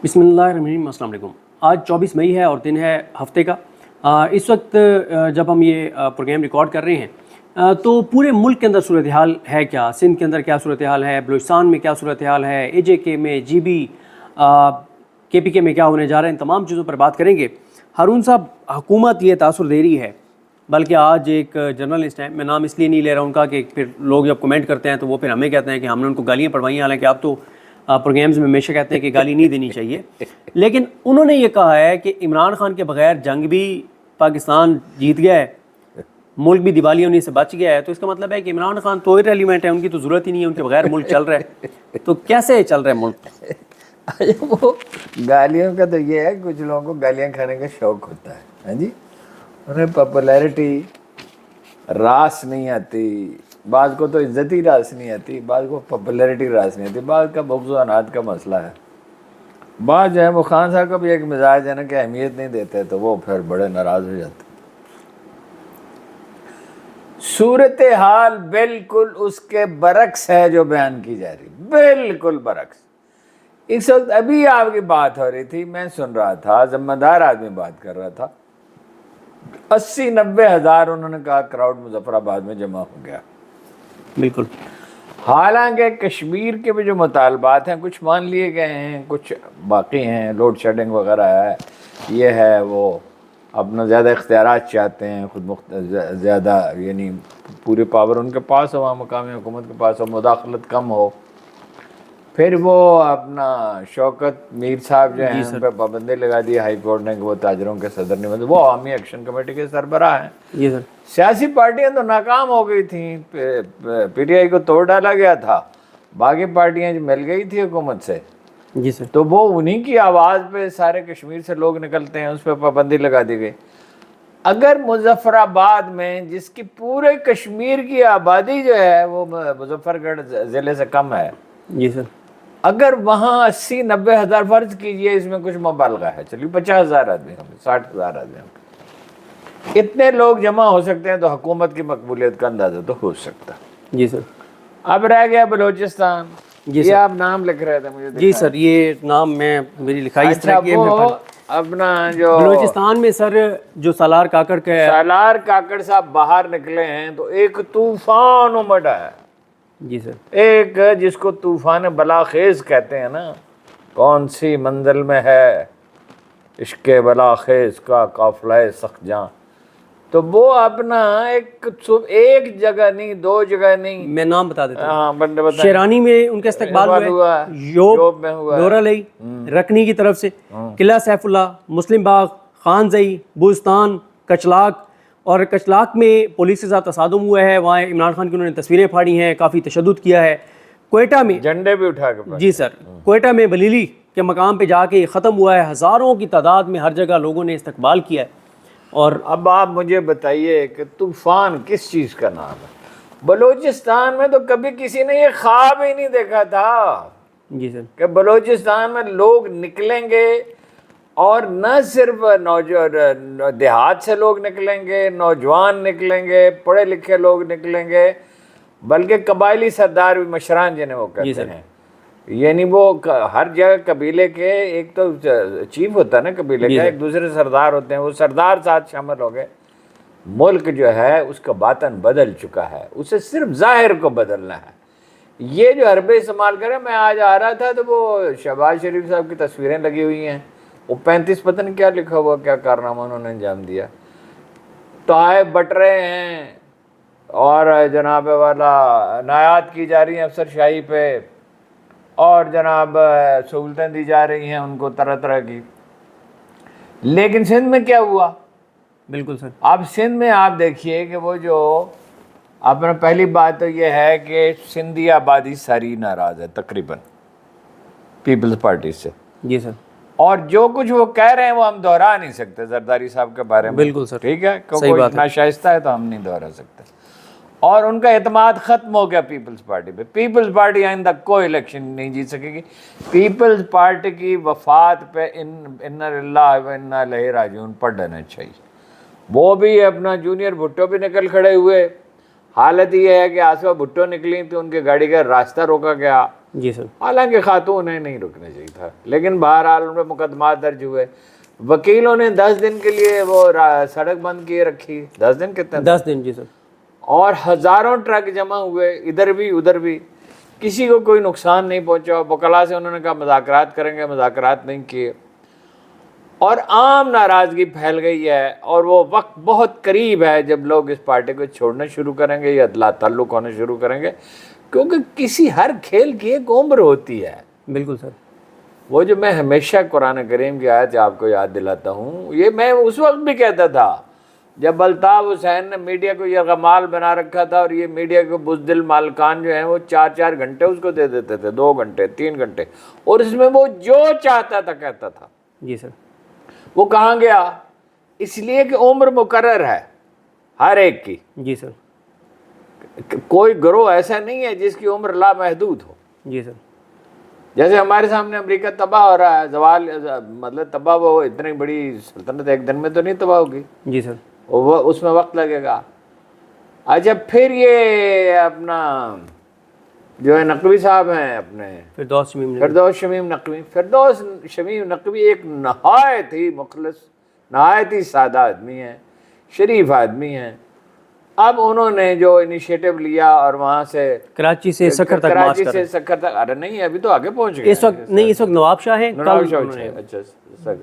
بسم اللہ الرحمن الرحیم۔ السلام علیکم۔ آج 24 مئی ہے اور دن ہے ہفتے کا۔ اس وقت جب ہم یہ پروگرام ریکارڈ کر رہے ہیں تو پورے ملک کے اندر صورتحال ہے کیا، سندھ کے اندر کیا صورتحال ہے، بلوچستان میں کیا صورتحال ہے، اے جے کے میں، جی بی کے پی کے میں کیا ہونے جا رہا ہے، ان تمام چیزوں پر بات کریں گے۔ ہارون صاحب، حکومت یہ تاثر دے رہی ہے، بلکہ آج ایک جرنلسٹ ہیں، میں نام اس لیے نہیں لے رہا ان کا کہ پھر لوگ جب کمنٹ کرتے ہیں تو وہ پھر ہمیں کہتے ہیں کہ ہم نے ان کو گالیاں پڑھوائی ہیں، حالانکہ آپ تو پروگرامز میں ہمیشہ کہتے ہیں کہ گالی نہیں دینی چاہیے، لیکن انہوں نے یہ کہا ہے کہ عمران خان کے بغیر جنگ بھی پاکستان جیت گیا ہے، ملک بھی دیوالیہ ہونے سے بچ گیا ہے، تو اس کا مطلب ہے کہ عمران خان تو ریلیونٹ ہے، ان کی تو ضرورت ہی نہیں ہے، ان کے بغیر ملک چل رہا ہے۔ تو کیسے چل رہا ہے ملک؟ وہ گالیوں کا تو یہ ہے، کچھ لوگوں کو گالیاں کھانے کا شوق ہوتا ہے، ہاں جی، انہیں پاپولیرٹی راس نہیں آتی، بعض کو تو عزتی راس نہیں آتی، بعض کو پاپولیرٹی راس نہیں آتی، بعض کا بغض و عناد کا مسئلہ ہے۔ بعض جو ہے وہ خان صاحب کا بھی ایک مزاج ہے نا کہ اہمیت نہیں دیتے تو وہ پھر بڑے ناراض ہو جاتے۔ صورتحال بالکل اس کے برعکس ہے جو بیان کی جا رہی، بالکل برعکس۔ اس وقت ابھی آپ کی بات ہو رہی تھی، میں سن رہا تھا، ذمہ دار آدمی بات کر رہا تھا، 80-90 ہزار انہوں نے کہا کراؤڈ مظفر آباد میں جمع ہو گیا۔ بالکل۔ حالانکہ کشمیر کے بھی جو مطالبات ہیں کچھ مان لیے گئے ہیں، کچھ باقی ہیں، لوڈ شیڈنگ وغیرہ ہے، یہ ہے وہ، اپنا زیادہ اختیارات چاہتے ہیں، زیادہ یعنی پورے پاور ان کے پاس ہو، وہاں مقامی حکومت کے پاس ہو، مداخلت کم ہو۔ پھر وہ اپنا شوکت میر صاحب جو ہیں ان پہ پابندی لگا دی ہائی کورٹ نے کہ وہ تاجروں کے صدر نہیں بنتے، وہ عوامی ایکشن کمیٹی کے سربراہ ہیں۔ جی سر۔ سیاسی پارٹیاں تو ناکام ہو گئی تھیں، پی ٹی آئی کو توڑ ڈالا گیا تھا، باقی پارٹیاں جو مل گئی تھی حکومت سے، جی سر۔ تو وہ انہی کی آواز پہ سارے کشمیر سے لوگ نکلتے ہیں، اس پہ پابندی لگا دی گئی۔ اگر مظفر آباد میں جس کی پورے کشمیر کی آبادی جو ہے وہ مظفر گڑھ ضلع سے کم ہے، جی سر۔ اگر وہاں 80-90 ہزار فرض کیجئے، اس میں کچھ مبالغہ ہے، چلیے 50 ہزار آدمی ہوں گے، 60 ہزار آدمی ہوں گے، اتنے لوگ جمع ہو سکتے ہیں تو حکومت کی مقبولیت کا اندازہ تو ہو سکتا۔ جی سر۔ اب رہ گیا بلوچستان، یہ آپ نام لکھ رہے تھے مجھے دکھائیں۔ جی سر، یہ نام میری لکھائی اس طرح کی ہے، وہ اپنا جو بلوچستان میں سر جو سالار کاکڑ کا ہے۔ سالار کاکڑ صاحب باہر نکلے ہیں تو ایک طوفان امڑا ہے، جی سر۔ ایک جس کو طوفان بلاخیز کہتے ہیں نا، کون سی منزل میں ہے عشق بلاخیز کا قافلہ سخت جاں، تو وہ اپنا ایک جگہ نہیں، دو جگہ نہیں، میں نام بتا دیتا ہوں۔ ہاں بندے بتائیں۔ شیرانی میں ان کا استقبال ہوا ہے، یوب میں ہوا ڈور علی رکنی کی طرف سے، قلعہ سیف اللہ، مسلم باغ، خان زئی، بوستان، کچلاک، اور کچلاک میں پولیس کے ساتھ تصادم ہوا ہے، وہاں عمران خان کی انہوں نے تصویریں پھاڑی ہیں، کافی تشدد کیا ہے۔ کوئٹہ میں جھنڈے بھی اٹھا کے، جی سر، کوئٹہ میں بلیلی کے مقام پہ جا کے یہ ختم ہوا ہے، ہزاروں کی تعداد میں ہر جگہ لوگوں نے استقبال کیا ہے۔ اور اب آپ مجھے بتائیے کہ طوفان کس چیز کا نام ہے؟ بلوچستان میں تو کبھی کسی نے یہ خواب ہی نہیں دیکھا تھا جی سر کہ بلوچستان میں لوگ نکلیں گے، اور نہ صرف دیہات سے لوگ نکلیں گے، نوجوان نکلیں گے، پڑھے لکھے لوگ نکلیں گے، بلکہ قبائلی سردار بھی، مشران جنہیں وہ کہتے ہیں، یعنی وہ ہر جگہ قبیلے کے، ایک تو چیف ہوتا ہے نا قبیلے کا، ایک دوسرے سردار ہوتے ہیں، وہ سردار ساتھ شامل ہو گئے۔ ملک جو ہے اس کا باطن بدل چکا ہے، اسے صرف ظاہر کو بدلنا ہے۔ یہ جو حربے استعمال کریں، میں آج آ رہا تھا تو وہ شہباز شریف صاحب کی تصویریں لگی ہوئی ہیں، وہ 35 پتہ نہیں کیا لکھا ہوا، کیا کارنامہ انہوں نے انجام دیا، تحائف بٹ رہے ہیں، اور جناب والا نایات کی جا رہی ہیں افسر شاہی پہ، اور جناب سہولتیں دی جا رہی ہیں ان کو طرح طرح کی۔ لیکن سندھ میں کیا ہوا؟ بالکل سر۔ اب سندھ میں آپ دیکھیے کہ وہ جو اپنا، پہلی بات تو یہ ہے کہ سندھی آبادی ساری ناراض ہے تقریباً پیپلز پارٹی سے۔ جی سر۔ اور جو کچھ وہ کہہ رہے ہیں وہ ہم دہرا نہیں سکتے زرداری صاحب کے بارے میں، بالکل سر، ٹھیک ہے، صحیح بات ہے، ناشائستہ ہے تو ہم نہیں دہرا سکتے۔ اور ان کا اعتماد ختم ہو گیا پیپلز پارٹی پہ، پیپلز پارٹی آئندہ کوئی الیکشن نہیں جیت سکے گی۔ پیپلز پارٹی کی وفات پہ انا للہ و انا الیہ راجعون پڑھ لینا چاہیے۔ وہ بھی اپنا جونیئر بھٹو بھی نکل کھڑے ہوئے، حالت یہ ہے کہ آصفہ بھٹو نکلی تو ان کے گاڑی کا راستہ روکا گیا، جی سر. حالانکہ خاتون ہیں نہیں رکنا چاہیے تھا، لیکن بہرحال ان پہ مقدمات درج ہوئے. وکیلوں نے 10 دن کے لیے وہ سڑک بند کیے رکھی. 10 دن کتنے 10 دن. جی سر. اور ہزاروں ٹرک جمع ہوئے ادھر بھی ادھر بھی، کسی کو کوئی نقصان نہیں پہنچا. وکلاء سے انہوں نے کہا مذاکرات کریں گے، مذاکرات نہیں کیے، اور عام ناراضگی پھیل گئی ہے. اور وہ وقت بہت قریب ہے جب لوگ اس پارٹی کو چھوڑنا شروع کریں گے یا تعلق ہونے شروع کریں گے، کیونکہ کسی ہر کھیل کی ایک عمر ہوتی ہے. بالکل سر. وہ جو میں ہمیشہ قرآن کریم کی آیت آپ کو یاد دلاتا ہوں، یہ میں اس وقت بھی کہتا تھا جب الطاف حسین نے میڈیا کو یرغمال بنا رکھا تھا، اور یہ میڈیا کے بزدل مالکان جو ہیں وہ 4 گھنٹے اس کو دے دیتے تھے، 2 گھنٹے 3 گھنٹے، اور اس میں وہ جو چاہتا تھا کہتا تھا. جی سر. وہ کہاں گیا؟ اس لیے کہ عمر مقرر ہے ہر ایک کی. جی سر. کوئی گروہ ایسا نہیں ہے جس کی عمر لامحدود ہو. جی سر. جیسے ہمارے سامنے امریکہ تباہ ہو رہا ہے، زوال مطلب تباہ، وہ اتنی بڑی سلطنت ایک دن میں تو نہیں تباہ ہوگی. جی سر. وہ اس میں وقت لگے گا. اچھا پھر یہ اپنا جو ہے نقوی صاحب ہیں اپنے فردوس شمیم نقوی، فردوس شمیم نقوی ایک نہایت ہی مخلص، نہایت ہی سادہ آدمی ہیں، شریف آدمی ہیں. اب انہوں نے جو انیشیٹو لیا اور وہاں سے کراچی سے سکھر تک مارچ کراچی سے سکھر تک، ارے نہیں ابھی تو آگے پہنچ گئے اس وقت نہیں، اس وقت نواب شاہ ہیں. اچھا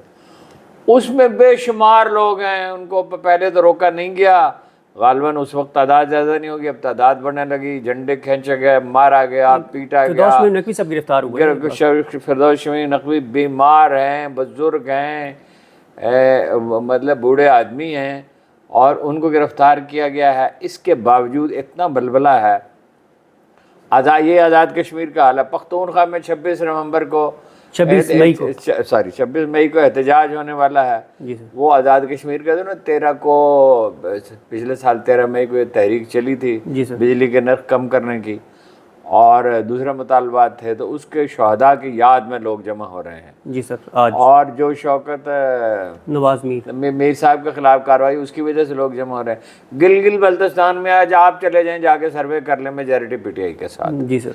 اس میں بے شمار لوگ ہیں، ان کو پہلے تو روکا نہیں گیا. غالباً اس وقت تعداد زیادہ نہیں ہوگی، اب تعداد بڑھنے لگی، جھنڈے کھینچے گئے، مارا گیا، پیٹا گیا. فردوس شمیم نقوی سب گرفتار ہوئے. فردوس شمیم نقوی بیمار ہیں، بزرگ ہیں، مطلب بوڑھے آدمی ہیں، اور ان کو گرفتار کیا گیا ہے. اس کے باوجود اتنا بلبلہ ہے. یہ آزاد کشمیر کا حال ہے. پختونخوا میں 26 نومبر کو 26 مئی کو احتجاج ہونے والا ہے. جی سر. وہ آزاد کشمیر کا 13 کو پچھلے سال 13 مئی کو یہ تحریک چلی تھی جی سر. بجلی کے نرخ کم کرنے کی، اور دوسرے مطالبات تھے، تو اس کے شہداء کی یاد میں لوگ جمع ہو رہے ہیں. جی سر. آج اور جو شوکت نواز میر صاحب کے خلاف کارروائی، اس کی وجہ سے لوگ جمع ہو رہے ہیں. گلگت بلتستان میں آج آپ چلے جائیں، جا کے سروے کر لیں میجارٹی پی ٹی آئی کے ساتھ. جی سر.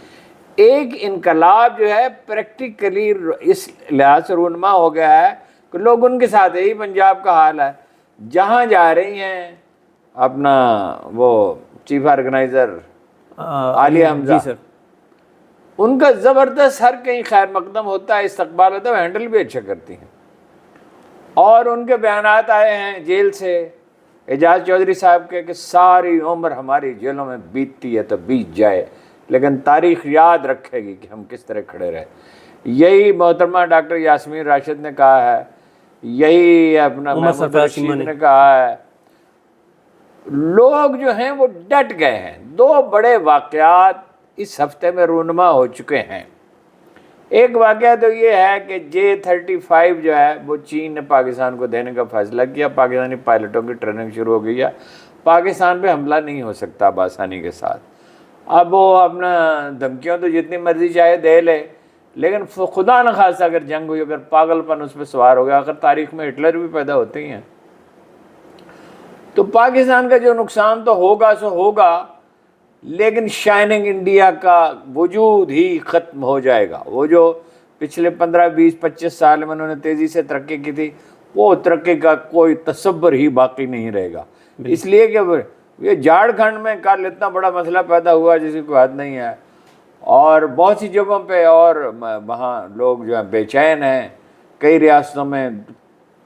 ایک انقلاب جو ہے پریکٹیکلی اس لحاظ سے رونما ہو گیا ہے کہ لوگ ان کے ساتھ. یہی پنجاب کا حال ہے، جہاں جا رہی ہیں اپنا وہ چیف آرگنائزر عالیہ حمزہ، جی سر، ان کا زبردست ہر کہیں خیر مقدم ہوتا ہے، استقبال ہوتا ہے، ہینڈل بھی اچھا کرتی ہیں. اور ان کے بیانات آئے ہیں جیل سے اعجاز چودھری صاحب کے کہ ساری عمر ہماری جیلوں میں بیتتی ہے تو بیت جائے، لیکن تاریخ یاد رکھے گی کہ ہم کس طرح کھڑے رہے. یہی محترمہ ڈاکٹر یاسمین راشد نے کہا ہے، یہی اپنا محمود رشید نے کہا ہے. لوگ جو ہیں وہ ڈٹ گئے ہیں. 2 بڑے واقعات اس ہفتے میں رونما ہو چکے ہیں. ایک واقعہ تو یہ ہے کہ J-35 جو ہے وہ چین نے پاکستان کو دینے کا فیصلہ کیا. پاکستانی پائلٹوں کی ٹریننگ شروع ہو گئی ہے. پاکستان پہ حملہ نہیں ہو سکتا بآسانی کے ساتھ. اب وہ اپنا دھمکیوں تو جتنی مرضی چاہے دے لے، لیکن خدا نخواستہ اگر جنگ ہوئی، اگر پاگل پن اس پہ سوار ہو گیا، اگر تاریخ میں ہٹلر بھی پیدا ہوتے ہی ہیں، تو پاکستان کا جو نقصان تو ہوگا سو ہوگا، لیکن شائننگ انڈیا کا وجود ہی ختم ہو جائے گا. وہ جو پچھلے 15 20 25 سال میں انہوں نے تیزی سے ترقی کی تھی، وہ ترقی کا کوئی تصور ہی باقی نہیں رہے گا. اس لیے کہ یہ جھارکھنڈ میں کل اتنا بڑا مسئلہ پیدا ہوا جس کی کوئی حد نہیں ہے، اور بہت سی جگہوں پہ، اور وہاں لوگ جو ہیں بے چین ہیں. کئی ریاستوں میں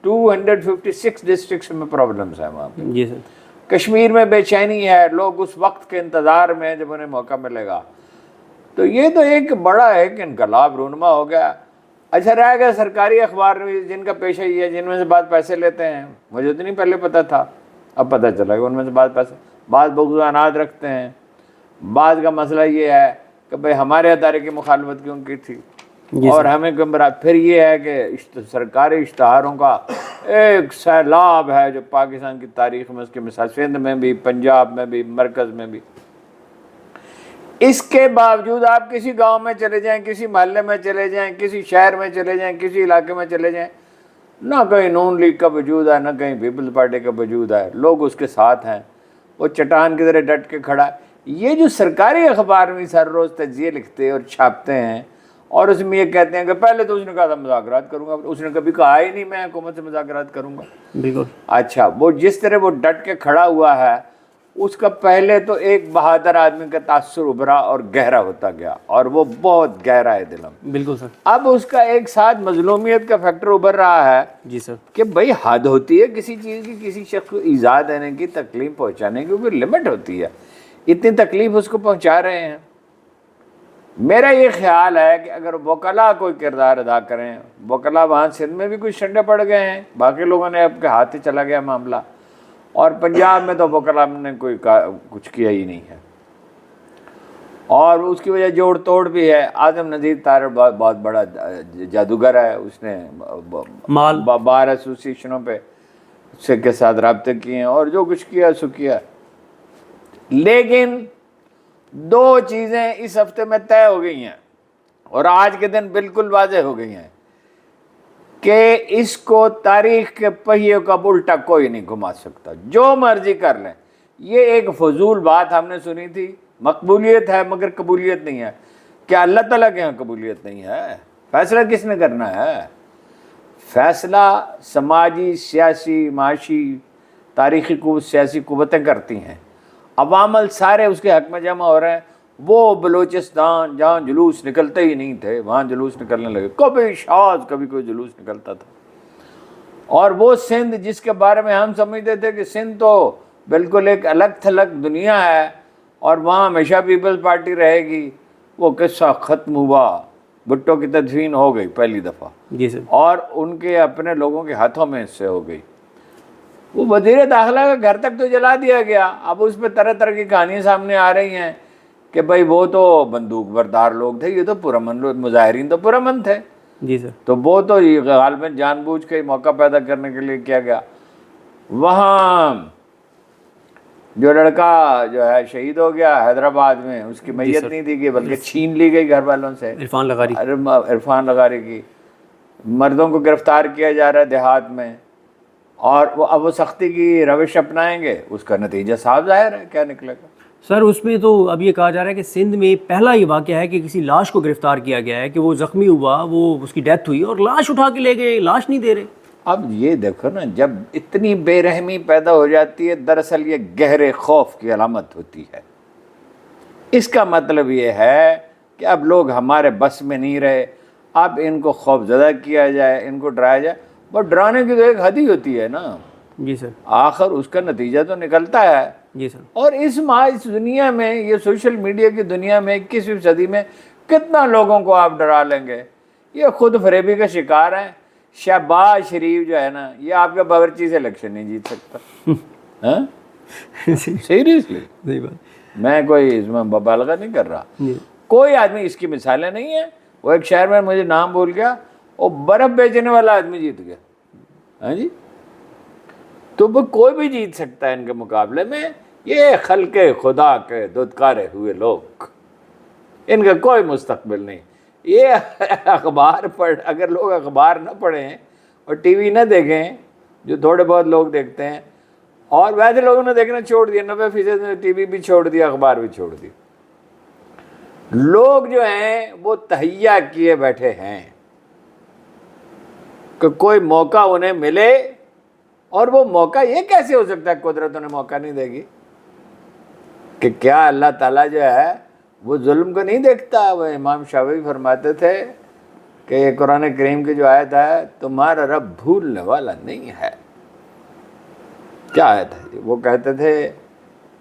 256 ڈسٹرکٹس میں پرابلمس ہیں وہاں پہ. جی سر. کشمیر میں بے چینی ہے، لوگ اس وقت کے انتظار میں جب انہیں موقع ملے گا. تو یہ تو ایک بڑا ایک انقلاب رونما ہو گیا. اچھا رہ گیا سرکاری اخبار جن کا پیشہ یہ ہے، جن میں سے بعض پیسے لیتے ہیں. مجھے تو نہیں پہلے پتہ تھا، اب پتہ چلا کہ ان میں سے بعض پیسے، بعض بغضانات رکھتے ہیں. بعض کا مسئلہ یہ ہے کہ بھئی ہمارے ادارے کی مخالفت کیوں کی تھی، اور ہمیں گمراہ. پھر یہ ہے کہ سرکاری اشتہاروں کا ایک سیلاب ہے جو پاکستان کی تاریخ میں، اس کی مثال سندھ میں بھی، پنجاب میں بھی، مرکز میں بھی. اس کے باوجود آپ کسی گاؤں میں چلے جائیں، کسی محلے میں چلے جائیں، کسی شہر میں چلے جائیں، کسی علاقے میں چلے جائیں، نہ کہیں نون لیگ کا وجود ہے، نہ کہیں پیپلز پارٹی کا وجود ہے. لوگ اس کے ساتھ ہیں، وہ چٹان کی طرح ڈٹ کے کھڑا ہے. یہ جو سرکاری اخبار میں ہر روز تجزیے لکھتے اور چھاپتے ہیں اور اس میں یہ کہتے ہیں کہ پہلے تو اس نے کہا تھا مذاکرات کروں گا، اس نے کبھی کہا ہی نہیں میں حکومت سے مذاکرات کروں گا. بالکل. اچھا، وہ جس طرح وہ ڈٹ کے کھڑا ہوا ہے، اس کا پہلے تو ایک بہادر آدمی کا تاثر ابھرا اور گہرا ہوتا گیا، اور وہ بہت گہرا ہے دلم. بالکل سر. اب اس کا ایک ساتھ مظلومیت کا فیکٹر ابھر رہا ہے. جی سر. کہ بھائی حد ہوتی ہے کسی چیز کی، کسی شخص کو ایذا دینے کی، تکلیف پہنچانے کی کوئی لمٹ ہوتی ہے. اتنی تکلیف اس کو پہنچا رہے ہیں. میرا یہ خیال ہے کہ اگر وکلا کوئی کردار ادا کریں، وکلا وہاں سندھ میں بھی کچھ ٹھنڈے پڑ گئے ہیں، باقی لوگوں نے اب کے ہاتھ سے چلا گیا معاملہ، اور پنجاب میں تو وکلا نے کوئی کچھ کیا ہی نہیں ہے. اور اس کی وجہ جوڑ توڑ بھی ہے. اعظم نذیر طارڑ بہت بڑا جادوگر ہے، اس نے بار ایسوسیشنوں پہ اس کے ساتھ رابطے کیے ہیں اور جو کچھ کیا سو کیا. لیکن دو چیزیں اس ہفتے میں طے ہو گئی ہیں اور آج کے دن بالکل واضح ہو گئی ہیں کہ اس کو تاریخ کے پہیے کا الٹا کوئی نہیں گھما سکتا، جو مرضی کر لیں. یہ ایک فضول بات ہم نے سنی تھی، مقبولیت ہے مگر قبولیت نہیں ہے. کیا اللہ تعالیٰ کے یہاں قبولیت نہیں ہے؟ فیصلہ کس نے کرنا ہے؟ فیصلہ سماجی، سیاسی، معاشی، تاریخی قوت، سیاسی قوتیں کرتی ہیں. عوامل سارے اس کے حق میں جمع ہو رہے ہیں. وہ بلوچستان جہاں جلوس نکلتے ہی نہیں تھے وہاں جلوس نکلنے لگے، کبھی شاذ کبھی کوئی جلوس نکلتا تھا. اور وہ سندھ جس کے بارے میں ہم سمجھتے تھے کہ سندھ تو بالکل ایک الگ تھلگ دنیا ہے اور وہاں ہمیشہ پیپلز پارٹی رہے گی، وہ قصہ ختم ہوا. بھٹو کی تدفین ہو گئی پہلی دفعہ. جی سر. اور ان کے اپنے لوگوں کے ہاتھوں میں اس سے ہو گئی. وہ وزیر داخلہ کا گھر تک تو جلا دیا گیا. اب اس پہ طرح طرح کی کہانیاں سامنے آ رہی ہیں کہ بھائی وہ تو بندوق بردار لوگ تھے، یہ تو پرامن مظاہرین تو پرامن تھے. جی سر. تو وہ تو غالباً جان بوجھ کے موقع پیدا کرنے کے لیے کیا گیا. وہاں جو لڑکا جو ہے شہید ہو گیا حیدرآباد میں، اس کی میت نہیں دی گئی بلکہ چھین لی گئی گھر والوں سے. عرفان لغاری کی. مردوں کو گرفتار کیا جا رہا ہے دیہات میں، اور اب وہ سختی کی روش اپنائیں گے، اس کا نتیجہ صاف ظاہر ہے کیا نکلے گا. سر اس میں تو اب یہ کہا جا رہا ہے کہ سندھ میں پہلا یہ واقعہ ہے کہ کسی لاش کو گرفتار کیا گیا ہے، کہ وہ زخمی ہوا، وہ اس کی ڈیتھ ہوئی اور لاش اٹھا کے لے گئے، لاش نہیں دے رہے. اب یہ دیکھو نا، جب اتنی بے رحمی پیدا ہو جاتی ہے، دراصل یہ گہرے خوف کی علامت ہوتی ہے. اس کا مطلب یہ ہے کہ اب لوگ ہمارے بس میں نہیں رہے، اب ان کو خوف زدہ کیا جائے، ان کو ڈرایا جائے. بس ڈرانے کی تو ایک حد ہی ہوتی ہے نا. جی سر. آخر اس کا نتیجہ تو نکلتا ہے. جی سر. اور اس دنیا میں، یہ سوشل میڈیا کی دنیا میں 21ویں صدی میں کتنا لوگوں کو آپ ڈرا لیں گے. یہ خود فریبی کا شکار ہیں. شہباز شریف جو ہے نا، یہ آپ کے باورچی سے الیکشن نہیں جیت سکتا. سیریسلی صحیح بات. میں کوئی اس میں مبالغہ نہیں کر رہا. کوئی آدمی، اس کی مثالیں نہیں ہیں. وہ ایک شہر میں مجھے نام بھول گیا، وہ برف بیچنے والا آدمی جیت گیا. ہاں جی، تو وہ کوئی بھی جیت سکتا ہے ان کے مقابلے میں. یہ خلق خدا کے دودکارے ہوئے لوگ، ان کا کوئی مستقبل نہیں. یہ اخبار اگر لوگ اخبار نہ پڑھیں اور ٹی وی نہ دیکھیں، جو تھوڑے بہت لوگ دیکھتے ہیں، اور ویسے لوگوں نے دیکھنا چھوڑ دیا، 90% نے ٹی وی بھی چھوڑ دیا، اخبار بھی چھوڑ دی. لوگ جو ہیں وہ تہیا کیے بیٹھے ہیں کہ کوئی موقع انہیں ملے. اور وہ موقع یہ کیسے ہو سکتا ہے قدرت انہیں موقع نہیں دے گی؟ کہ کیا اللہ تعالیٰ جو ہے وہ ظلم کو نہیں دیکھتا؟ وہ امام شافعی فرماتے تھے کہ یہ قرآن کریم کی جو آیت ہے، تمہارا رب بھولنے والا نہیں ہے. کیا آیت ہے؟ وہ کہتے تھے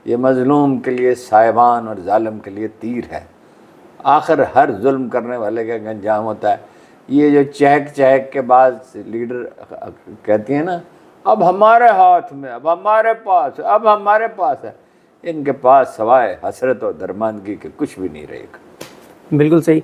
یہ مظلوم کے لیے سائبان اور ظالم کے لیے تیر ہے. آخر ہر ظلم کرنے والے کا انجام ہوتا ہے. یہ جو چہک چہک کے بعد لیڈر کہتی ہیں نا، اب ہمارے ہاتھ میں، اب ہمارے پاس، اب ہمارے پاس ہے، ان کے پاس سوائے حسرت و درماندگی کے کچھ بھی نہیں رہے گا. بالکل صحیح.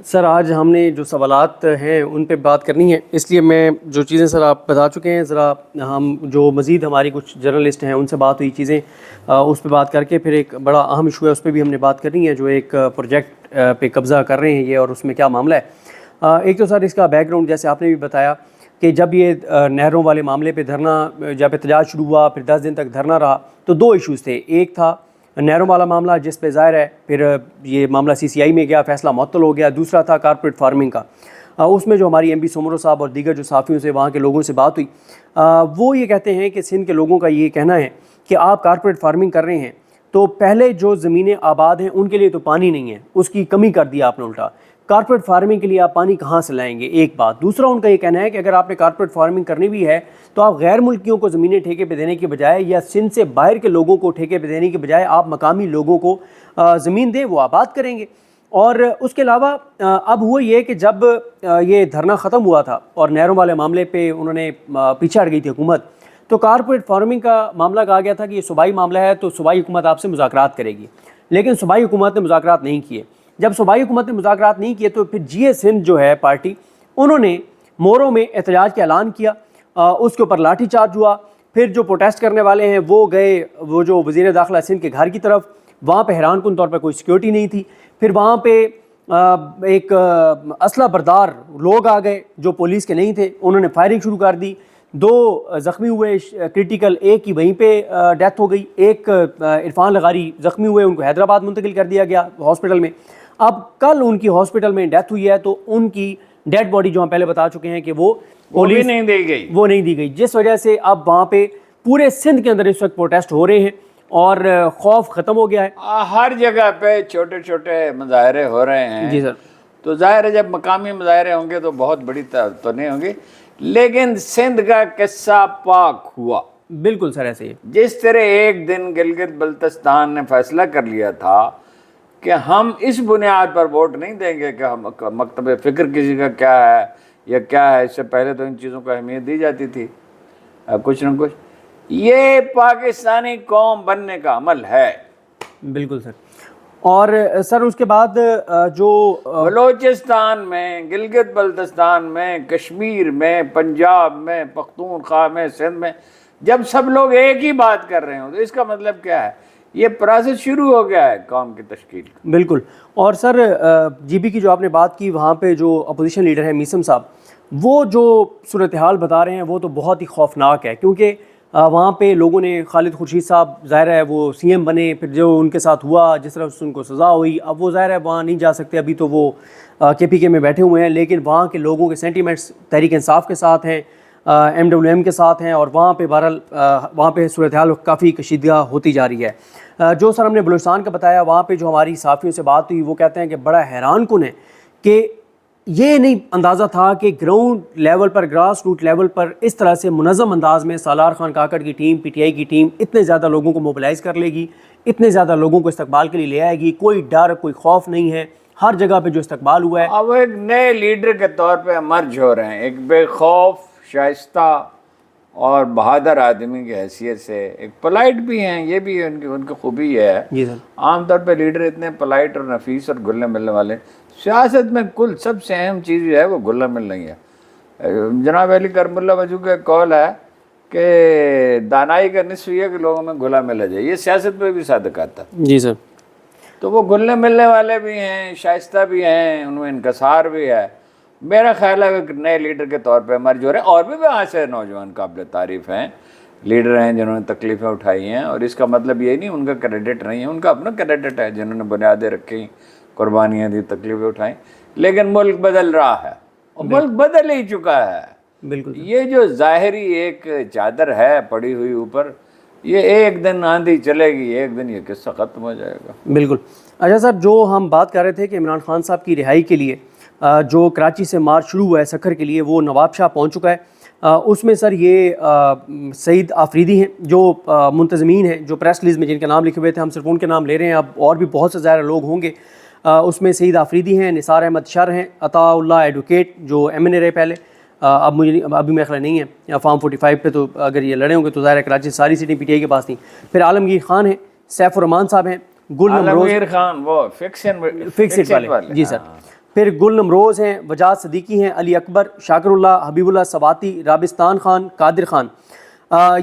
سر آج ہم نے جو سوالات ہیں ان پہ بات کرنی ہے، اس لیے میں جو چیزیں سر آپ بتا چکے ہیں، ذرا ہم جو مزید ہماری کچھ جرنلسٹ ہیں ان سے بات ہوئی چیزیں اس پہ بات کر کے پھر ایک بڑا اہم ایشو ہے اس پہ بھی ہم نے بات کرنی ہے، جو ایک پروجیکٹ پہ قبضہ کر رہے ہیں یہ، اور اس میں کیا معاملہ ہے. ایک تو سر اس کا بیک گراؤنڈ جیسے آپ نے بھی بتایا کہ جب یہ نہروں والے معاملے پہ دھرنا، جب احتجاج شروع ہوا، پھر 10 دن تک دھرنا رہا، تو دو ایشوز تھے. ایک تھا نہروں والا معاملہ جس پہ ظاہر ہے پھر یہ معاملہ CCI میں گیا، فیصلہ معطل ہو گیا۔ دوسرا تھا کارپوریٹ فارمنگ کا، اس میں جو ہماری MP سومرو صاحب اور دیگر جو صحافیوں سے وہاں کے لوگوں سے بات ہوئی، وہ یہ کہتے ہیں کہ سندھ کے لوگوں کا یہ کہنا ہے کہ آپ کارپوریٹ فارمنگ کر رہے ہیں تو پہلے جو زمینیں آباد ہیں ان کے لیے تو پانی نہیں ہے، اس کی کمی کر دیا آپ نے الٹا۔ کارپوریٹ فارمنگ کے لیے آپ پانی کہاں سے لائیں گے؟ ایک بات۔ دوسرا ان کا یہ کہنا ہے کہ اگر آپ نے کارپوریٹ فارمنگ کرنی بھی ہے تو آپ غیر ملکیوں کو زمینیں ٹھیکے پہ دینے کے بجائے یا سندھ سے باہر کے لوگوں کو ٹھیکے پہ دینے کے بجائے آپ مقامی لوگوں کو زمین دیں، وہ آباد کریں گے۔ اور اس کے علاوہ اب ہوا یہ کہ جب یہ دھرنا ختم ہوا تھا اور نہروں والے معاملے پہ انہوں نے پیچھے ہٹ گئی تھی حکومت، تو کارپوریٹ فارمنگ کا معاملہ کہا گیا تھا کہ یہ صوبائی معاملہ ہے تو صوبائی حکومت آپ سے مذاکرات کرے گی، لیکن صوبائی حکومت نے مذاکرات نہیں کیے۔ جب صوبائی حکومت نے مذاکرات نہیں کیے تو پھر GA سندھ جو ہے پارٹی، انہوں نے موروں میں احتجاج کا اعلان کیا، اس کے اوپر لاٹھی چارج ہوا۔ پھر جو پروٹیسٹ کرنے والے ہیں وہ گئے وہ جو وزیر داخلہ سندھ کے گھر کی طرف، وہاں پہ حیران کن طور پہ کوئی سیکیورٹی نہیں تھی۔ پھر وہاں پہ ایک اسلحہ بردار لوگ آ گئے جو پولیس کے نہیں تھے، انہوں نے فائرنگ شروع کر دی، 2 زخمی ہوئے کرٹیکل، ایک کی وہیں پہ ڈیتھ ہو گئی، ایک عرفان لغاری زخمی ہوئے، ان کو حیدرآباد منتقل کر دیا گیا ہاسپٹل میں۔ اب کل ان کی ہاسپٹل میں ڈیتھ ہوئی ہے تو ان کی ڈیڈ باڈی جو ہم پہلے بتا چکے ہیں کہ وہ پولیس نہیں دی گئی، جس وجہ سے اب وہاں پہ پورے سندھ کے اندر اس وقت پروٹیسٹ ہو رہے ہیں اور خوف ختم ہو گیا ہے۔ ہر جگہ پہ چھوٹے چھوٹے مظاہرے ہو رہے ہیں۔ جی سر۔ تو ظاہر ہے جب مقامی مظاہرے ہوں گے تو بہت بڑی تو نہیں ہوں گی، لیکن سندھ کا قصہ پاک ہوا۔ بالکل سر، ایسے ہی جس طرح ایک دن گلگت بلتستان نے فیصلہ کر لیا تھا کہ ہم اس بنیاد پر ووٹ نہیں دیں گے کہ ہم مکتب فکر کسی کا کیا ہے یا کیا ہے، اس سے پہلے تو ان چیزوں کو اہمیت دی جاتی تھی کچھ نہ کچھ، یہ پاکستانی قوم بننے کا عمل ہے۔ بالکل سر۔ اور سر اس کے بعد جو بلوچستان میں، گلگت بلتستان میں، کشمیر میں، پنجاب میں، پختونخوا میں، سندھ میں جب سب لوگ ایک ہی بات کر رہے ہوں تو اس کا مطلب کیا ہے؟ یہ پروسیس شروع ہو گیا ہے قوم کی تشکیل کا۔ بالکل۔ اور سر GB کی جو آپ نے بات کی، وہاں پہ جو اپوزیشن لیڈر ہیں میسم صاحب، وہ جو صورتحال بتا رہے ہیں وہ تو بہت ہی خوفناک ہے، کیونکہ وہاں پہ لوگوں نے خالد خورشید صاحب ظاہر ہے وہ CM بنے، پھر جو ان کے ساتھ ہوا جس طرح ان کو سزا ہوئی، اب وہ ظاہر ہے وہاں نہیں جا سکتے، ابھی تو وہ KPK میں بیٹھے ہوئے ہیں، لیکن وہاں کے لوگوں کے سینٹیمنٹس تحریک انصاف کے ساتھ ہیں، MWM کے ساتھ ہیں، اور وہاں پہ بہرحال وہاں پہ صورتحال کافی کشیدگی ہوتی جا رہی ہے۔ جو سر ہم نے بلوچستان کا بتایا، وہاں پہ جو ہماری صحافیوں سے بات ہوئی وہ کہتے ہیں کہ بڑا حیران کن ہے کہ یہ نہیں اندازہ تھا کہ گراؤنڈ لیول پر، گراس روٹ لیول پر اس طرح سے منظم انداز میں سالار خان کاکڑ کی ٹیم، PTI کی ٹیم اتنے زیادہ لوگوں کو موبلائز کر لے گی، اتنے زیادہ لوگوں کو استقبال کے لیے لے آئے گی، کوئی ڈر کوئی خوف نہیں ہے، ہر جگہ پہ جو استقبال ہوا ہے۔ اب ایک نئے لیڈر کے طور پہ امرج ہو رہے ہیں، ایک بے خوف، شائستہ اور بہادر آدمی کی حیثیت سے، ایک پلائٹ بھی ہیں، یہ بھی ان کی خوبی ہے۔ جی سر۔ عام طور پہ لیڈر اتنے پلائٹ اور نفیس اور گھلنے ملنے والے، سیاست میں کل سب سے اہم چیز جو ہے وہ گھلنا مل نہیں ہے۔ جناب علی کرم اللہ وجو کا قول ہے کہ دانائی کا نصف یہ کہ لوگوں میں گھلا ملا جائے، یہ سیاست میں بھی صادق آتا ہے۔ جی سر۔ تو وہ گھلنے ملنے والے بھی ہیں، شائستہ بھی ہیں، ان میں انکسار بھی ہے۔ میرا خیال ہے کہ نئے لیڈر کے طور پہ مرج ہو رہے ہیں، اور بھی وہاں سے نوجوان قابل تعریف ہیں، لیڈر ہیں جنہوں نے تکلیفیں اٹھائی ہیں، اور اس کا مطلب یہ نہیں ان کا کریڈٹ نہیں ہے، ان کا اپنا کریڈٹ ہے جنہوں نے بنیادیں رکھی، قربانیاں دی، تکلیفیں اٹھائیں، لیکن ملک بدل رہا ہے، اور ملک بدل ہی چکا ہے۔ بالکل۔ یہ جو ظاہری ایک چادر ہے پڑی ہوئی اوپر، یہ ایک دن آندھی چلے گی، ایک دن یہ قصہ ختم ہو جائے گا۔ بالکل۔ اچھا سر، جو ہم بات کر رہے تھے کہ عمران خان صاحب کی رہائی کے لیے جو کراچی سے مارچ شروع ہوا ہے سکھر کے لیے، وہ نواب شاہ پہنچ چکا ہے۔ اس میں سر یہ سعید آفریدی ہیں جو منتظمین ہیں، جو پریس ریلیز میں جن کے نام لکھے ہوئے تھے، ہم صرف ان کے نام لے رہے ہیں، اب اور بھی بہت سے زیادہ لوگ ہوں گے۔ اس میں سعید آفریدی ہیں، نثار احمد شر ہیں، عطا اللہ ایڈوکیٹ جو MNA رہے پہلے، اب مجھے ابھی میرا خیال نہیں ہے، فارم 45 پہ تو اگر یہ لڑے ہوں گے تو ظاہر ہے کراچی ساری سیٹیں PTI کے پاس تھیں۔ پھر عالمگیر خان ہیں، سیف الرحمان صاحب ہیں، گل نمروز، عالمگیر خان وہ فکسڈ والے، جی سر۔ پھر گل نمروز ہیں، وجاد صدیقی ہیں، علی اکبر، شاکر اللہ، حبیب اللہ سواتی، رابستان خان، قادر خان،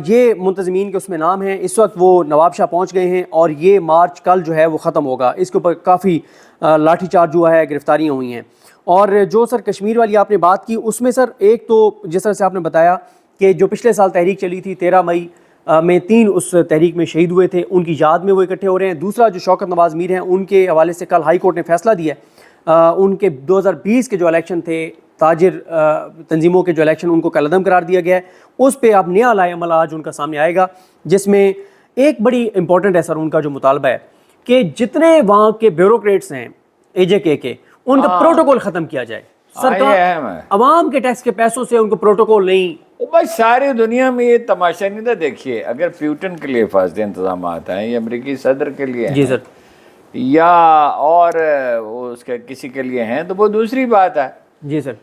یہ منتظمین کے اس میں نام ہیں۔ اس وقت وہ نواب شاہ پہنچ گئے ہیں اور یہ مارچ کل جو ہے وہ ختم ہوگا۔ اس کے اوپر کافی لاٹھی چارج ہوا ہے، گرفتاریاں ہوئی ہیں۔ اور جو سر کشمیر والی آپ نے بات کی، اس میں سر ایک تو جس طرح سے آپ نے بتایا کہ جو پچھلے سال تحریک چلی تھی 13 مئی میں 3 اس تحریک میں شہید ہوئے تھے، ان کی یاد میں وہ اکٹھے ہو رہے ہیں۔ دوسرا جو شوکت نواز میر ہیں، ان کے حوالے سے کل ہائی کورٹ نے فیصلہ دیا ہے، ان کے 2020 کے جو الیکشن تھے، تاجر تنظیموں کے جو الیکشن، ان کو کالعدم قرار دیا گیا ہے۔ اس پہ اب نیا لائحہ عمل آج ان کا سامنے آئے گا، جس میں ایک بڑی امپورٹنٹ ہے سر ان کا جو مطالبہ ہے کہ جتنے وہاں کے بیوروکریٹس ہیں اے جے کے ان کا پروٹوکول ختم کیا جائے۔ سرکار عوام کے ٹیکس کے پیسوں سے ان کو پروٹوکول نہیں۔ بھائی ساری دنیا میں یہ تماشا نہیں تھا۔ دیکھیے اگر پیوٹن کے لیے حفاظتی انتظامات ہیں یا امریکی صدر کے لیے جی سر، یا اور اس کے کسی کے لیے ہیں تو وہ دوسری بات ہے۔ جی سر،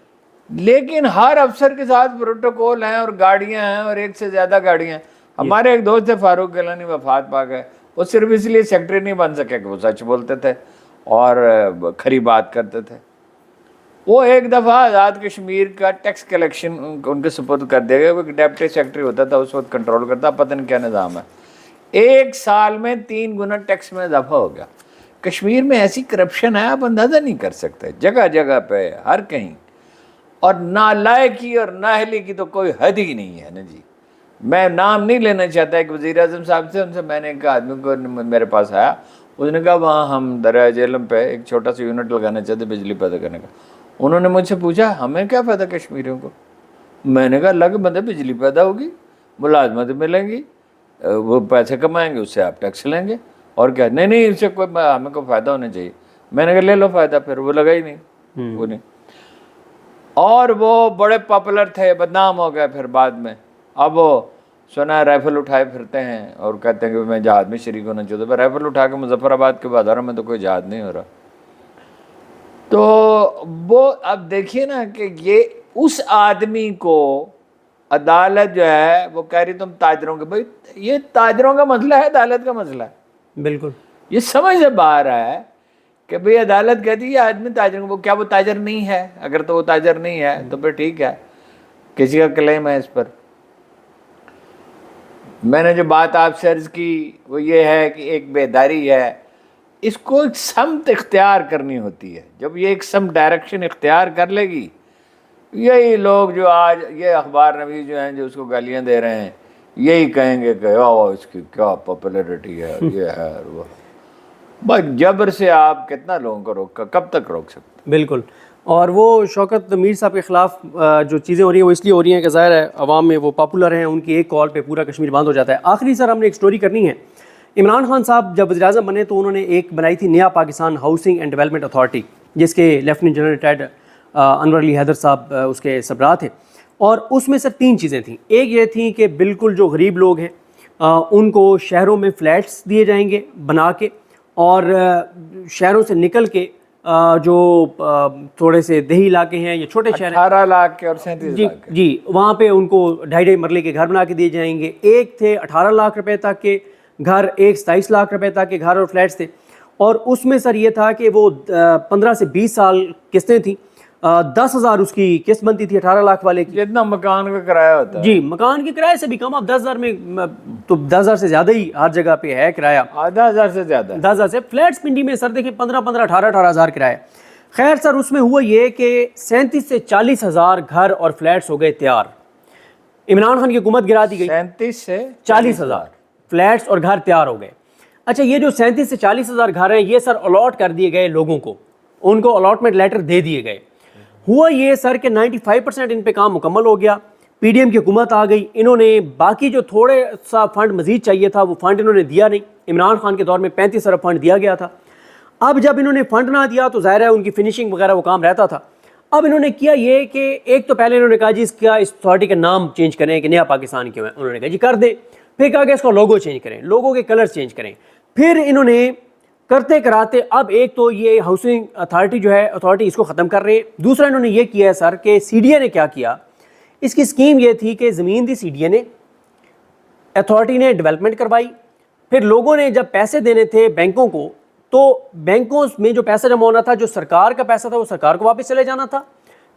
لیکن ہر افسر کے ساتھ پروٹوکول ہیں اور گاڑیاں ہیں اور ایک سے زیادہ گاڑیاں ہیں۔ ہمارے ایک دوست ہے فاروق گیلانی، وفات پا گئے، وہ صرف اس لیے سیکٹری نہیں بن سکے کہ وہ سچ بولتے تھے اور کھری بات کرتے تھے۔ وہ ایک دفعہ آزاد کشمیر کا ٹیکس کلیکشن ان کے سپرد کر دیا گیا۔ وہ ڈیپٹی سیکٹری ہوتا تھا اس وقت، کنٹرول کرتا، پتہ نہیں کیا نظام ہے۔ 1 سال میں 3 گنا ٹیکس میں اضافہ ہو گیا۔ کشمیر میں ایسی کرپشن ہے آپ اندازہ نہیں کر سکتے، جگہ جگہ پہ، ہر کہیں۔ اور نالائقی اور نااہلی کی تو کوئی حد ہی نہیں ہے نا جی۔ میں نام نہیں لینا چاہتا، ایک وزیر اعظم صاحب سے، ان سے میں نے ایک آدمی کو میرے پاس آیا، اس نے کہا وہاں ہم دریائے جہلم پہ ایک چھوٹا سا یونٹ لگانا چاہتے بجلی پیدا کرنے کا۔ انہوں نے مجھ سے پوچھا ہمیں کیا فائدہ کشمیریوں کو؟ میں نے کہا اللہ کے بندے، بجلی پیدا ہوگی، ملازمت ملیں گی، وہ پیسے کمائیں گے، اس سے آپ ٹیکس لیں گے، اور کیا؟ نہیں اس سے کوئی ہمیں کوئی فائدہ ہونا چاہیے۔ میں نے کہا لے لو فائدہ، پھر وہ لگا ہی نہیں، وہ نہیں۔ اور وہ بڑے پاپولر تھے، بدنام ہو گئے پھر بعد میں۔ اب وہ سنا رائفل اٹھائے پھرتے ہیں اور کہتے ہیں کہ میں جہاد میں شریک ہونا چاہتا ہوں۔ رائفل اٹھا کے مظفر آباد کے بازاروں میں تو کوئی جہاد نہیں ہو رہا۔ تو وہ اب دیکھیے نا کہ یہ اس آدمی کو عدالت جو ہے وہ کہہ رہی تم تاجروں کے، بھائی یہ تاجروں کا مسئلہ ہے، عدالت کا مسئلہ ہے؟ بالکل یہ سمجھ سے باہر ہے کہ بھئی عدالت کہتی ہے یہ آدمی تاجروں کو، کیا وہ تاجر نہیں ہے؟ اگر تو وہ تاجر نہیں ہے تو پھر ٹھیک ہے، کسی کا کلیم ہے اس پر۔ میں نے جو بات آپ سے عرض کی وہ یہ ہے کہ ایک بیداری ہے، اس کو ایک سمت اختیار کرنی ہوتی ہے۔ جب یہ ایک سمت ڈائریکشن اختیار کر لے گی، یہی لوگ جو آج یہ اخبار نویس جو ہیں جو اس کو گالیاں دے رہے ہیں، یہی کہیں گے کہ اس کی کیا پاپولیرٹی ہے، یہ ہے وہ۔ بس جبر سے آپ کتنا لوگوں کو روک، کب تک روک سکتے؟ بالکل۔ اور وہ شوکت میر صاحب کے خلاف جو چیزیں ہو رہی ہیں وہ اس لیے ہو رہی ہیں کہ ظاہر ہے عوام میں وہ پاپولر ہیں، ان کی ایک کال پہ پورا کشمیر بند ہو جاتا ہے۔ آخری سر ہم نے ایک سٹوری کرنی ہے۔ عمران خان صاحب جب وزیر اعظم بنے تو انہوں نے ایک بنائی تھی نیا Pakistan housing and development authority, جس کے لیفٹیننٹ جنرل ریٹائرڈ انور علی حیدر صاحب اس کے سربراہ تھے۔ اور اس میں سر 3 چیزیں تھیں۔ ایک یہ تھیں کہ بالکل جو غریب لوگ ہیں ان کو شہروں میں فلیٹس دیے جائیں گے بنا کے، اور شہروں سے نکل کے جو تھوڑے سے دیہی علاقے ہیں یا چھوٹے شہر ہیں، 18 لاکھ کے اور 37 لاکھ کے، جی وہاں پہ ان کو 2.5 مرلے کے گھر بنا کے دیے جائیں گے۔ ایک تھے 18 لاکھ روپے تک کے گھر، ایک 27 لاکھ روپے تک کے گھر اور فلیٹس تھے۔ اور اس میں سر یہ تھا کہ وہ 15 سے 20 سال قسطیں تھیں، 10,000 اس کی قسط بنتی تھی 18 لاکھ والے کی، جتنا مکان کا کرایہ ہوتا ہے۔ جی مکان کے کرائے سے بھی کم، اب 10,000 میں تو 10,000 سے زیادہ ہی ہر جگہ پہ ہے کرایہ، 10,000 سے زیادہ۔ 10,000 سے فلیٹس پنڈی میں سر دیکھیں 15 18 ہزار کرایہ۔ خیر سر اس میں ہوا یہ کہ 37 سے 40 ہزار گھر اور فلیٹس ہو گئے تیار، عمران خان کی حکومت گرا دی گئی، 37 سے 40 ہزار فلیٹس اور گھر تیار ہو گئے۔ اچھا یہ جو 37 سے 40 ہزار گھر ہیں یہ سر الاٹ کر دیے گئے لوگوں کو، ان کو الاٹمنٹ لیٹر دے دیے گئے۔ ہوا یہ سر کہ 95% ان پہ کام مکمل ہو گیا، پی ڈی ایم کی حکومت آ گئی، انہوں نے باقی جو تھوڑے سا فنڈ مزید چاہیے تھا وہ فنڈ انہوں نے دیا نہیں۔ عمران خان کے دور میں 35 ارب فنڈ دیا گیا تھا۔ اب جب انہوں نے فنڈ نہ دیا تو ظاہر ہے ان کی فنشنگ وغیرہ وہ کام رہتا تھا۔ اب انہوں نے کیا یہ کہ ایک تو پہلے انہوں نے کہا جی اس اتھارٹی کا نام چینج کریں کہ نیا پاکستان کیوں ہے، انہوں نے کہا جی کر دیں۔ پھر کہا کہ اس کا لوگو چینج کریں، لوگو کے کلر چینج کریں۔ پھر انہوں نے کرتے کراتے اب ایک تو یہ ہاؤسنگ اتھارٹی جو ہے اتھارٹی اس کو ختم کر رہے ہیں۔ دوسرا انہوں نے یہ کیا ہے سر کہ سی ڈی اے نے کیا کیا، اس کی اسکیم یہ تھی کہ زمین دی سی ڈی اے نے، اتھارٹی نے ڈیولپمنٹ کروائی، پھر لوگوں نے جب پیسے دینے تھے بینکوں کو تو بینکوں میں جو پیسہ جمع ہونا تھا، جو سرکار کا پیسہ تھا وہ سرکار کو واپس چلے جانا تھا،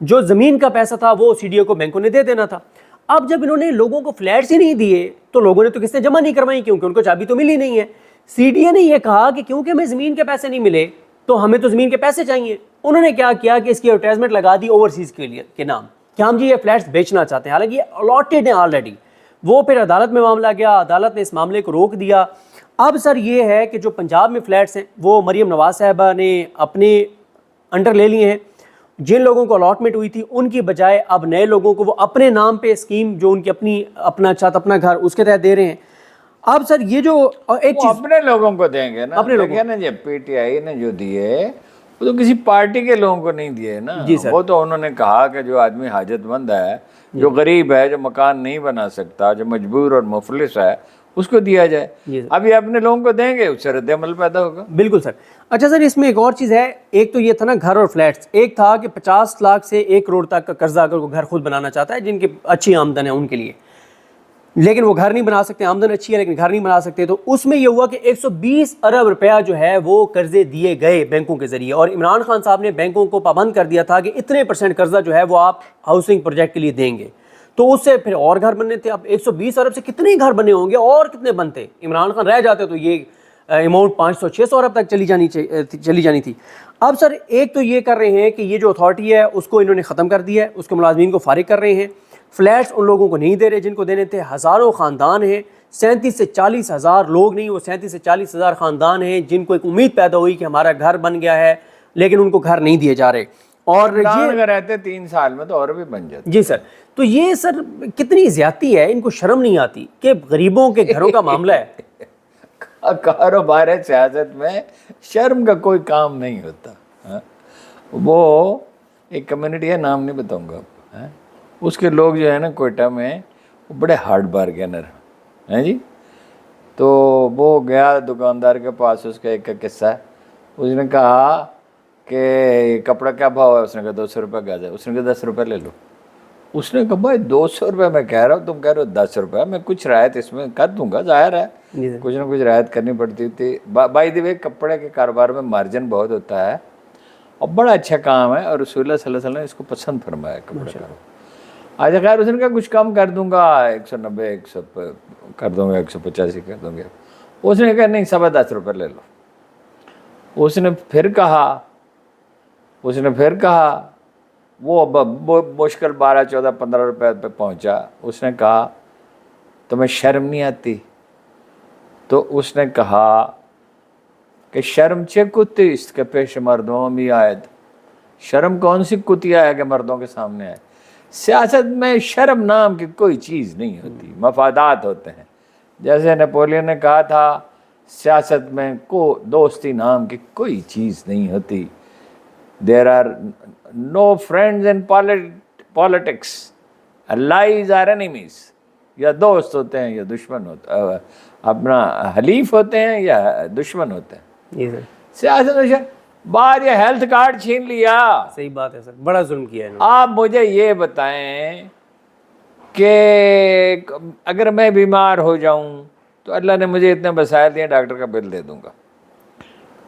جو زمین کا پیسہ تھا وہ سی ڈی اے کو بینکوں نے دے دینا تھا۔ اب جب انہوں نے لوگوں کو فلیٹس ہی نہیں دیے تو لوگوں نے تو قسطیں جمع نہیں کروائی کیونکہ ان کو چابی تو ملی نہیں ہے۔ سی ڈی اے نے یہ کہا کہ کیونکہ ہمیں زمین کے پیسے نہیں ملے تو ہمیں تو زمین کے پیسے چاہیے۔ انہوں نے کیا کیا کہ اس کی ایڈورٹائزمنٹ لگا دی اوورسیز کے لیے کے نام کہ ہم جی یہ فلیٹس بیچنا چاہتے ہیں، حالانکہ یہ الاٹڈ ہیں آلریڈی۔ وہ پھر عدالت میں معاملہ گیا, عدالت نے اس معاملے کو روک دیا. اب سر یہ ہے کہ جو پنجاب میں فلیٹس ہیں وہ مریم نواز صاحبہ نے اپنے انڈر لے لیے ہیں. جن لوگوں کو الاٹمنٹ ہوئی تھی ان کی بجائے اب نئے لوگوں کو وہ اپنے نام پہ اسکیم جو ان کی اپنا چھت اپنا گھر اس کے تحت دے رہے ہیں. اب سر یہ جو ایک چیز اپنے لوگوں کو دیں گے نا, اپنے لوگوں نا, جب پی ٹی آئی نے جو دیے وہ تو کسی پارٹی کے لوگوں کو نہیں دیے نا. وہ تو انہوں نے کہا کہ جو آدمی حاجت مند ہے, جو غریب ہے, جو مکان نہیں بنا سکتا, جو مجبور اور مفلس ہے, اس کو دیا جائے. اب یہ اپنے لوگوں کو دیں گے, اس سے رد عمل پیدا ہوگا. بالکل سر. اچھا سر, اس میں ایک اور چیز ہے. ایک تو یہ تھا نا گھر اور فلیٹس, ایک تھا کہ 50 لاکھ سے 1 کروڑ تک کا قرضہ اگر وہ گھر خود بنانا چاہتا ہے جن کی اچھی آمدن ہے ان کے لیے, لیکن وہ گھر نہیں بنا سکتے, آمدن اچھی ہے لیکن گھر نہیں بنا سکتے, تو اس میں یہ ہوا کہ 120 ارب روپیہ جو ہے وہ قرضے دیے گئے بینکوں کے ذریعے, اور عمران خان صاحب نے بینکوں کو پابند کر دیا تھا کہ اتنے % قرضہ جو ہے وہ آپ ہاؤسنگ پروجیکٹ کے لیے دیں گے. تو اس سے پھر اور گھر بننے تھے. اب 120 ارب سے کتنے گھر بنے ہوں گے اور کتنے بنتے؟ عمران خان رہ جاتے تو یہ اماؤنٹ 500-600 ارب تک چلی جانی تھی. اب سر ایک تو یہ کر رہے ہیں کہ یہ جو اتھارٹی ہے اس کو انہوں نے ختم کر دیا ہے, اس کے ملازمین کو فارغ کر رہے ہیں. فلیٹس ان لوگوں کو نہیں دے رہے جن کو دینے تھے. ہزاروں خاندان ہیں, 37 سے 40 ہزار لوگ نہیں, وہ 37 سے 40 ہزار خاندان ہیں جن کو ایک امید پیدا ہوئی کہ ہمارا گھر بن گیا ہے, لیکن ان کو گھر نہیں دیے جا رہے. اور یہ اگر رہتے 3 سال میں تو اور بھی بن جاتے. جی سر, تو یہ سر کتنی زیادتی ہے, ان کو شرم نہیں آتی کہ غریبوں کے گھروں کا معاملہ ہے. کاروبار سیاست میں شرم کا کوئی کام نہیں ہوتا. وہ ایک کمیونٹی ہے, نام نہیں بتاؤں گا, اس کے لوگ جو ہے نا کوئٹہ میں, وہ بڑے ہارڈ بارگینر ہیں جی. تو وہ گیا دکاندار کے پاس, اس کا ایک قصہ ہے. اس نے کہا کہ کپڑا کیا بھاؤ ہے؟ اس نے کہا 200 روپے گاز ہے. اس نے کہا 10 روپے لے لو. اس نے کہا بھائی 200 روپے میں کہہ رہا ہوں, تم کہہ رہے ہو 10 روپے, میں کچھ رعایت اس میں کر دوں گا, ظاہر ہے کچھ نہ کچھ رعایت کرنی پڑتی تھی. بائی دی وے کپڑے کے کاروبار میں مارجن بہت ہوتا ہے اور بڑا اچھا کام ہے, اور رسول اللہ صلی اللہ علیہ وسلم نے اس کو پسند فرمایا کپڑے کا. آج خیر اس نے کہا کچھ کم کر دوں گا, 190 100 کر دوں گا, 185 کر دوں گا. اس نے کہا نہیں 10.25 روپے لے لو. اس نے پھر کہا وہ مشکل 12 14 15 روپے پہ پہنچا. اس نے کہا تمہیں شرم نہیں آتی؟ تو اس نے کہا کہ شرم چے کتی اس کے پیش مردوں میں آئے. شرم کون سی کتیا ہے کہ مردوں کے سامنے آئے؟ سیاست میں شرم نام کی کوئی چیز نہیں ہوتی, مفادات ہوتے ہیں. جیسے نیپولین نے کہا تھا سیاست میں دوستی نام کی کوئی چیز نہیں ہوتی. There are no friends in politics. Allies are enemies. یا دوست ہوتے ہیں یا دشمن ہوتے ہیں, اپنا حلیف ہوتے ہیں یا دشمن ہوتے ہیں. سیاست میں بات یہ ہیلتھ کارڈ چھین لیا. صحیح بات ہے سر, بڑا ظلم کیا ہے. آپ مجھے یہ بتائیں کہ اگر میں بیمار ہو جاؤں تو اللہ نے مجھے اتنے وسائل دیے, ڈاکٹر کا بل دے دوں گا.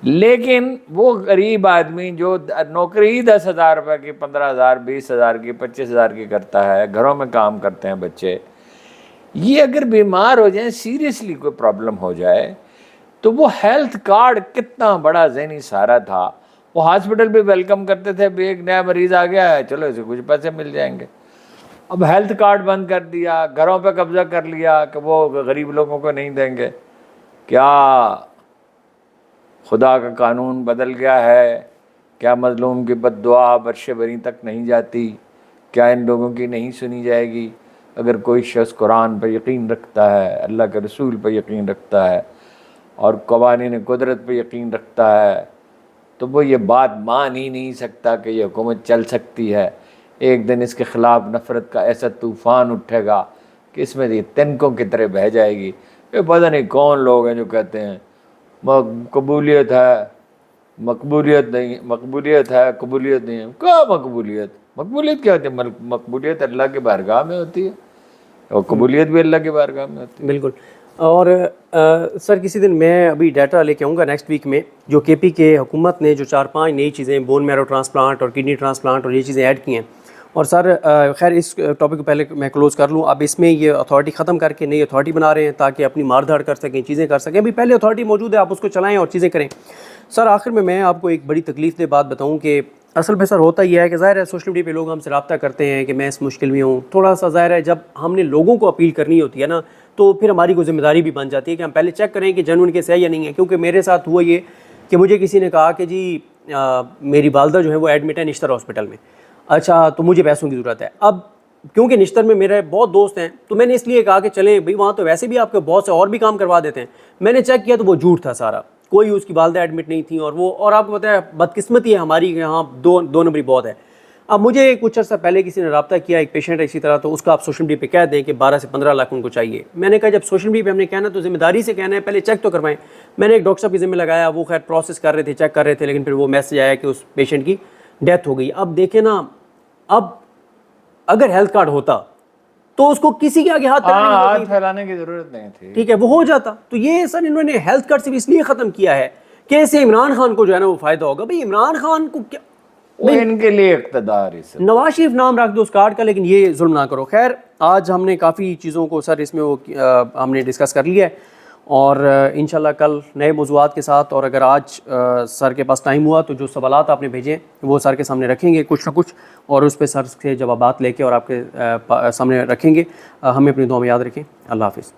لیکن وہ غریب آدمی جو نوکری 10,000 روپے کی, 15,000 20,000 کی, 25,000 کی کرتا ہے, گھروں میں کام کرتے ہیں بچے, یہ اگر بیمار ہو جائیں, سیریسلی کوئی پرابلم ہو جائے, تو وہ ہیلتھ کارڈ کتنا بڑا ذہنی سہارا تھا. وہ ہاسپٹل بھی ویلکم کرتے تھے, بھی ایک نیا مریض آ گیا ہے, چلو اسے کچھ پیسے مل جائیں گے. اب ہیلتھ کارڈ بند کر دیا, گھروں پہ قبضہ کر لیا کہ وہ غریب لوگوں کو نہیں دیں گے. کیا خدا کا قانون بدل گیا ہے؟ کیا مظلوم کی بد دعا برش بری تک نہیں جاتی؟ کیا ان لوگوں کی نہیں سنی جائے گی؟ اگر کوئی شخص قرآن پہ یقین رکھتا ہے, اللہ کے رسول پہ یقین رکھتا ہے, اور قوانین قدرت پہ یقین رکھتا ہے, تو وہ یہ بات مان ہی نہیں سکتا کہ یہ حکومت چل سکتی ہے. ایک دن اس کے خلاف نفرت کا ایسا طوفان اٹھے گا کہ اس میں یہ تنکوں کی طرح بہہ جائے گی. یہ پتہ نہیں کون لوگ ہیں جو کہتے ہیں قبولیت ہے, مقبولیت نہیں, مقبولیت ہے, قبولیت نہیں ہے. کیا مقبولیت؟ مقبولیت کیا ہوتی ہے؟ مقبولیت اللہ کے بارگاہ میں ہوتی ہے, اور قبولیت بھی اللہ کے بارگاہ میں ہوتی ہے. بالکل. اور سر کسی دن میں ابھی ڈیٹا لے کے آؤں گا نیکسٹ ویک میں, جو کے پی کے حکومت نے جو 4-5 نئی چیزیں, بون میرو ٹرانسپلانٹ اور کڈنی ٹرانسپلانٹ اور یہ چیزیں ایڈ کی ہیں. اور سر خیر اس ٹاپک کو پہلے میں کلوز کر لوں. اب اس میں یہ اتھارٹی ختم کر کے نئی اتھارٹی بنا رہے ہیں تاکہ اپنی مار دھاڑ کر سکیں, چیزیں کر سکیں. ابھی پہلے اتھارٹی موجود ہے, آپ اس کو چلائیں اور چیزیں کریں. سر آخر میں آپ کو ایک بڑی تکلیف دہ بات بتاؤں کہ اصل میں سر ہوتا یہ ہے کہ ظاہر ہے سوشل میڈیا پہ لوگ ہم سے رابطہ کرتے ہیں کہ میں اس مشکل میں ہوں، تھوڑا سا ظاہر ہے جب ہم نے لوگوں کو اپیل کرنی ہوتی ہے نا تو پھر ہماری کوئی ذمہ داری بھی بن جاتی ہے کہ ہم پہلے چیک کریں کہ جنون کے صحیح یا نہیں ہے. کیونکہ میرے ساتھ ہوا یہ کہ مجھے کسی نے کہا کہ جی میری والدہ جو ہے وہ ایڈمٹ ہے نشتر ہاسپٹل میں. اچھا تو مجھے پیسوں کی ضرورت ہے. اب کیونکہ نشتر میں میرے بہت دوست ہیں تو میں نے اس لیے کہا کہ چلیں بھائی وہاں تو ویسے بھی آپ کے بہت سے اور بھی کام کروا دیتے ہیں. میں نے چیک کیا تو وہ جھوٹ تھا سارا, کوئی اس کی والدہ ایڈمٹ نہیں تھیں. اور آپ کو پتہ ہے بدقسمتی ہے ہماری یہاں دو نمبری بہت ہے. اب مجھے کچھ عرصہ پہلے کسی نے رابطہ کیا, ایک پیشنٹ ہے اسی طرح, تو اس کا آپ سوشل میڈیا پہ کہہ دیں کہ 12 سے 15 لاکھ ان کو چاہیے. میں نے کہا جب سوشل میڈیا پہ ہم نے کہنا تو ذمہ داری سے کہنا ہے, پہلے چیک تو کروائیں. میں نے ایک ڈاکٹر صاحب کی ذمہ لگایا, وہ خیر پروسیس کر رہے تھے, چیک کر رہے تھے, لیکن پھر وہ میسج آیا کہ اس پیشنٹ کی ڈیتھ ہو گئی. اب دیکھیں نا, اب اگر ہیلتھ کارڈ ہوتا تو اس کو کسی کے آگے ہاتھ پھیلانے کی ضرورت نہیں تھی, ٹھیک ہے, وہ ہو جاتا. تو یہ سر انہوں نے ہیلتھ کارڈ صرف اس لیے ختم کیا ہے کہ اسے عمران خان کو جو ہے نا وہ فائدہ ہوگا. بھائی عمران خان کو کیا, وہ ان کے لیے اقتدار ہے. نواز شریف نام رکھ دو اس کارڈ کا, لیکن یہ ظلم نہ کرو. خیر آج ہم نے کافی چیزوں کو سر اس میں وہ ہم نے ڈسکس کر لیا ہے, اور انشاءاللہ کل نئے موضوعات کے ساتھ. اور اگر آج سر کے پاس ٹائم ہوا تو جو سوالات آپ نے بھیجے وہ سر کے سامنے رکھیں گے کچھ نہ کچھ, اور اس پہ سر سے جوابات لے کے اور آپ کے سامنے رکھیں گے. ہمیں اپنی دعا میں یاد رکھیں. اللہ حافظ.